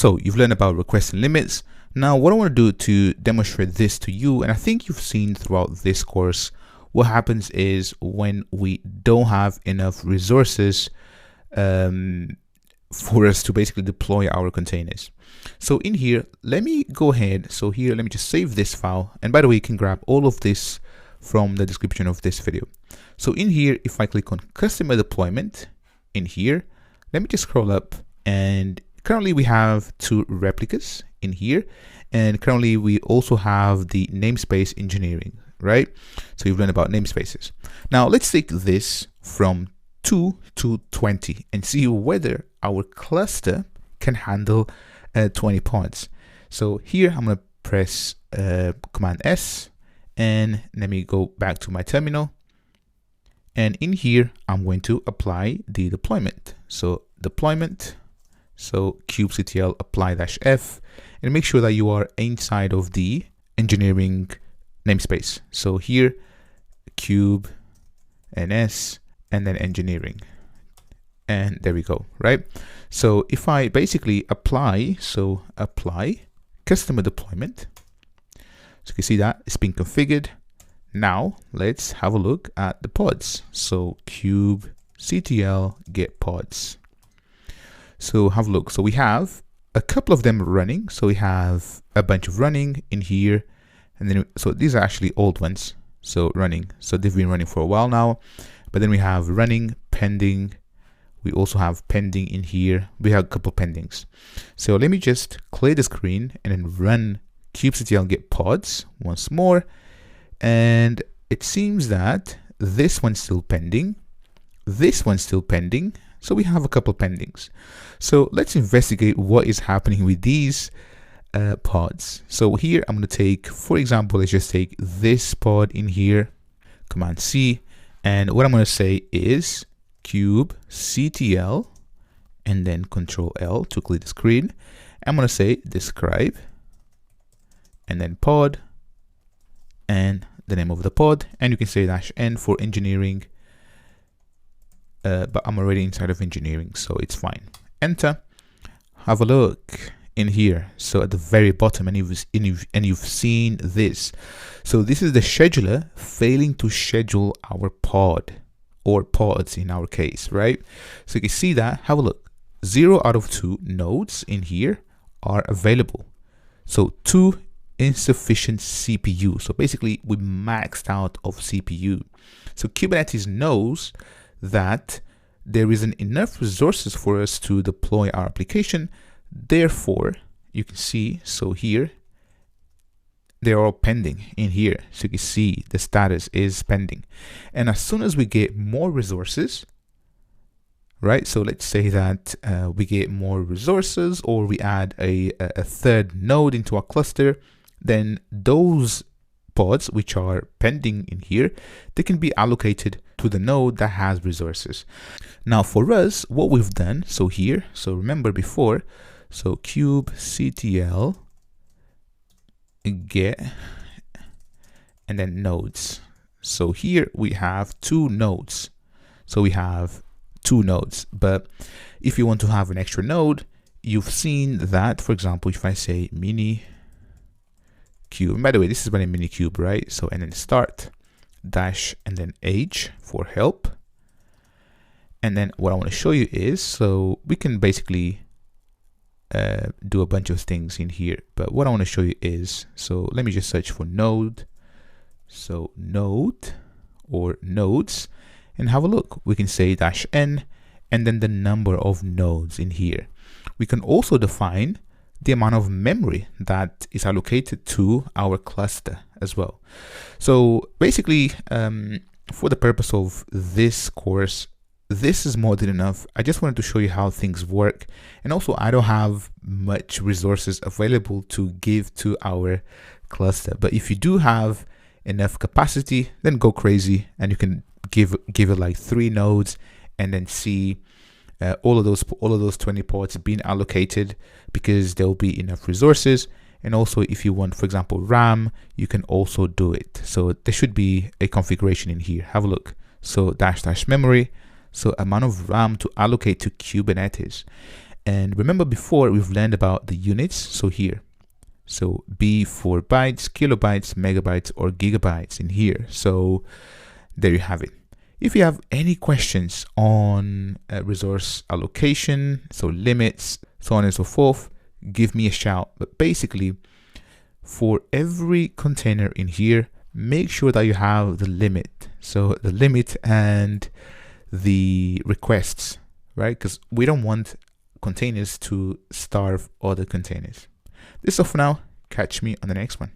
So you've learned about requests and limits. Now what I want to do to demonstrate this to you, and I think you've seen throughout this course, what happens is when we don't have enough resources for us to basically deploy our containers. So in here, let me go ahead. So here, let me just save this file. And by the way, you can grab all of this from the description of this video. So in here, if I click on customer deployment in here, let me just scroll up, and currently we have 2 replicas in here. And currently we also have the namespace engineering, right? So you've learned about namespaces. Now let's take this from 2 to 20 and see whether our cluster can handle 20 pods. So here I'm going to press Command S, and let me go back to my terminal. And in here, I'm going to apply the deployment. So deployment, so kubectl apply -f, and make sure that you are inside of the engineering namespace. So here, cube ns, and then engineering. And there we go, right? So if I basically apply, so apply customer deployment, so you can see that it's been configured. Now let's have a look at the pods. So kubectl get pods. So have a look. So we have a couple of them running. So we have a bunch of running in here, and then so these are actually old ones. So running. So they've been running for a while now. But then we have running, pending. We also have pending in here. We have a couple pendings. So let me just clear the screen and then run kubectl get pods once more. And it seems that this one's still pending. This one's still pending. So we have a couple pendings. So let's investigate what is happening with these pods. So here I'm going to take, for example, let's just take this pod in here, Command C. And what I'm going to say is kubectl and then Control L to clear the screen. I'm going to say describe and then pod and the name of the pod, and you can say -n for engineering, but I'm already inside of engineering, so it's fine. Enter. Have a look in here. So at the very bottom, and you've seen this. So this is the scheduler failing to schedule our pod, or pods in our case, right? So you can see that. Have a look. 0 out of 2 nodes in here are available. So 2 insufficient CPU. So basically we maxed out of CPU. So Kubernetes knows that there isn't enough resources for us to deploy our application. Therefore, you can see, so here, they're all pending in here. So you can see the status is pending. And as soon as we get more resources, right? So let's say that we get more resources, or we add a 3rd node into our cluster, then those pods which are pending in here, they can be allocated to the node that has resources. Now for us, what we've done, so here, so remember before, so kubectl get and then nodes. So here we have 2 nodes. So we have 2 nodes, but if you want to have an extra node, you've seen that, for example, if I say mini cube, and by the way, this is running mini cube, right? So, and then start dash and then age for help. And then what I want to show you is, so we can basically do a bunch of things in here, but what I want to show you is, so let me just search for node. So node or nodes, and have a look. We can say -n and then the number of nodes in here. We can also define the amount of memory that is allocated to our cluster as well. So basically, for the purpose of this course, this is more than enough. I just wanted to show you how things work. And also, I don't have much resources available to give to our cluster. But if you do have enough capacity, then go crazy, and you can give it like 3 nodes and then see all of those 20 ports being allocated, because there will be enough resources. And also, if you want, for example, RAM, you can also do it. So there should be a configuration in here. Have a look. So -- memory. So amount of RAM to allocate to Kubernetes. And remember, before we've learned about the units. So here, so B for bytes, kilobytes, megabytes, or gigabytes in here. So there you have it. If you have any questions on resource allocation, so limits, so on and so forth, give me a shout. But basically, for every container in here, make sure that you have the limit. So the limit and the requests, right? Because we don't want containers to starve other containers. This is all for now. Catch me on the next one.